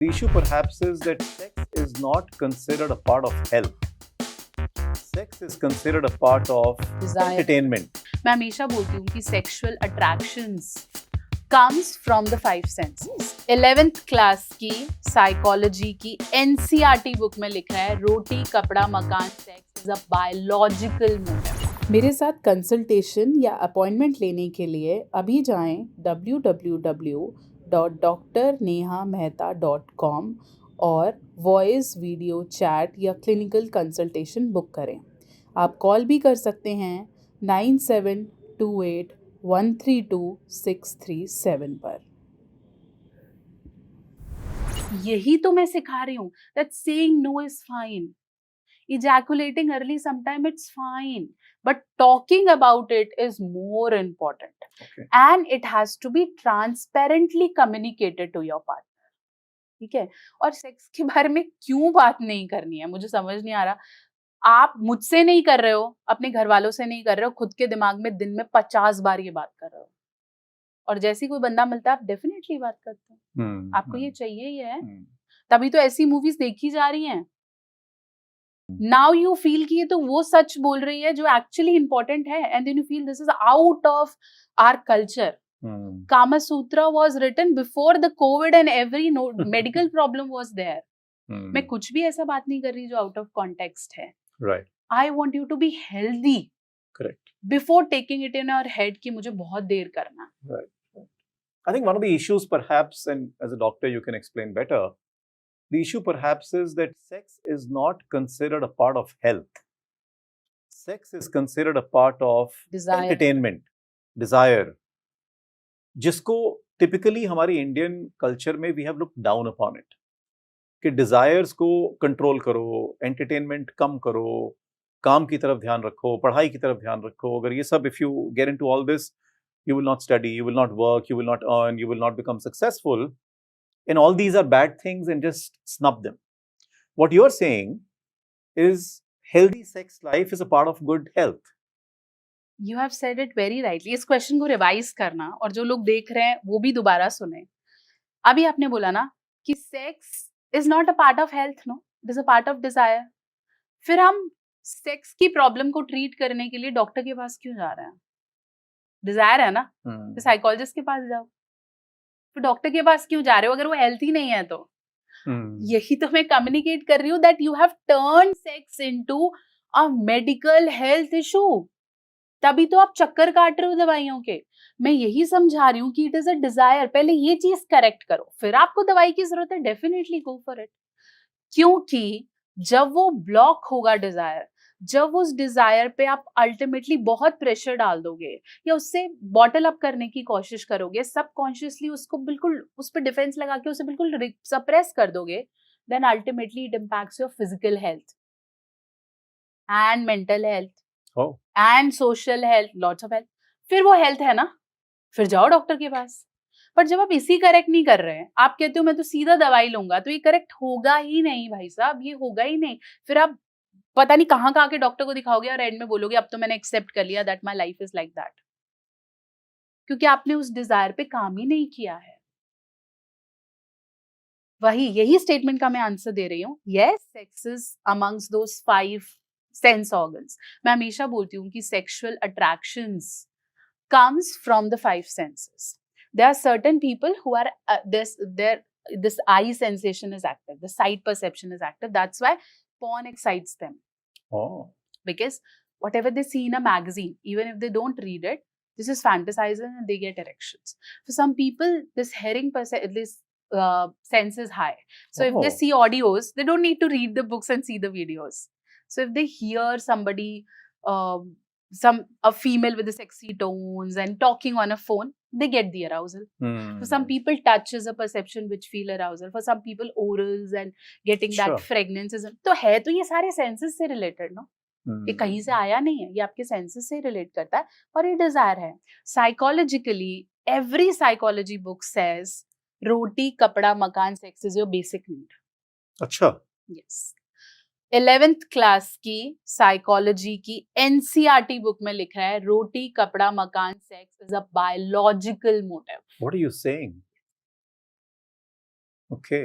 The issue perhaps is that sex is not considered a part of health. Sex is considered a part of Desire. entertainment. मैं हमेशा बोलती हूँ कि sexual attractions comes from the five senses. 11th class की psychology की NCERT book में लिखा है रोटी कपड़ा मकान sex is a biological motive. मेरे साथ कंसल्टेशन या अपॉइंटमेंट लेने के लिए अभी जाएं www.drnehamehta.com और वॉइस वीडियो चैट या क्लिनिकल कंसल्टेशन बुक करें। आप कॉल भी कर सकते हैं 9728132637 पर। यही तो मैं सिखा रही हूँ that saying no is fine. Ejaculating early sometime it's fine, but talking about it is more important. Okay. And it has to be transparently communicated to your partner. ठीक है? और सेक्स के बारे में क्यों बात नहीं करनी है मुझे समझ नहीं आ रहा। आप मुझसे नहीं कर रहे हो, अपने घर वालों से नहीं कर रहे हो, खुद के दिमाग में दिन में 50 बार ये बात कर रहे हो और जैसे कोई बंदा मिलता है आप डेफिनेटली बात करते हो। आपको ये चाहिए ही है, तभी तो ऐसी मूवीज देखी जा रही हैं। नाउ यू फील कि ये तो वो सच बोल रही है जो एक्चुअली इंपॉर्टेंट है and then you feel this is out of our culture. Kama Sutra was written before the COVID and every medical problem was there. मैं कुछ भी ऐसा बात नहीं कर रही जो out of context है. Right. I want you to be healthy. Correct. Before taking it in your head कि मुझे बहुत देर करना. Right. I think one of the issues perhaps, and as a doctor you can explain better, the issue perhaps is that sex is not considered a part of health. Sex is considered a part of Desire. entertainment, desire. जिसको typically हमारी Indian culture में we have looked down upon it. कि desires को control करो, entertainment कम करो, काम की तरफ ध्यान रखो, पढ़ाई की तरफ ध्यान रखो। अगर ये सब, if you get into all this, you will not study, you will not work, you will not earn, you will not become successful, and all these are bad things and just snub them. What you're saying is healthy sex life is a part of good health. You have said it very rightly. इस question को revise करना और जो लोग देख रहे हैं वो भी दोबारा सुने। अभी आपने बोला ना कि sex is not a part of health, no, it is a part of desire. फिर हम सेक्स की प्रॉब्लम को ट्रीट करने के लिए डॉक्टर के पास क्यों जा रहे हैं? डिजायर है ना, तो साइकोलॉजिस्ट के पास जाओ। तो डॉक्टर के पास क्यों जा रहे हो अगर वो हेल्थी नहीं है तो? यही तो मैं कम्युनिकेट कर रही हूँ that you have turn sex into a medical health issue. तभी तो आप चक्कर काट रहे हो दवाइयों के। मैं यही समझा रही हूँ कि इट इज अ डिजायर। पहले ये चीज करेक्ट करो, फिर आपको दवाई की जरूरत है, डेफिनेटली गो फॉर इट। क्योंकि जब वो ब्लॉक होगा डिजायर, जब उस डिजायर पे आप अल्टीमेटली बहुत प्रेशर डाल दोगे या उससे बॉटल अप करने की कोशिश करोगे, सबकॉन्शियसली उसको बिल्कुल उस पर डिफेंस लगा के उसे बिल्कुल सप्रेस कर दोगे, then ultimately it impacts your physical health and mental health and social health, lots of health. फिर वो हेल्थ है ना, फिर जाओ डॉक्टर के पास। पर जब आप इसी करेक्ट नहीं कर रहे हैं, आप कहते हो मैं तो सीधा दवाई लूंगा, तो ये करेक्ट होगा ही नहीं भाई साहब, ये होगा ही नहीं। फिर आप पता नहीं कहाँ कहाँ के डॉक्टर को दिखाओगे और एंड में बोलोगे अब तो मैंने एक्सेप्ट कर लिया that my life is like that, क्योंकि आपने उस डिजायर पे काम ही नहीं किया है। यही स्टेटमेंट का मैं आंसर दे रही हूँ। Yes, sex is amongst those 5 sense organs. मैं हमेशा बोलती हूँ कि sexual attractions comes from the 5 senses. There are certain people who are this eye sensation is active, the sight perception is active. That's why porn excites them. Oh. Because whatever they see in a magazine, even if they don't read it, this is fantasizing and they get erections. For some people, this sense is high. So if they see audios, they don't need to read the books and see the videos. So if they hear somebody, a female with the sexy tones and talking on a phone, they get the arousal. For some people, touch is a perception which feel arousal. For some people, orals and getting that fragrance is. तो है तो ये सारे senses से related, no? ये कहीं से आया नहीं है, ये आपके senses से relate करता है और ये desire है। Psychologically, every psychology book says रोटी कपड़ा मकान sex is your basic need. अच्छा। Yes. 11th क्लास की साइकोलॉजी की NCERT बुक में लिखा है रोटी कपड़ा मकान sex is a biological motive. What are you saying? Okay.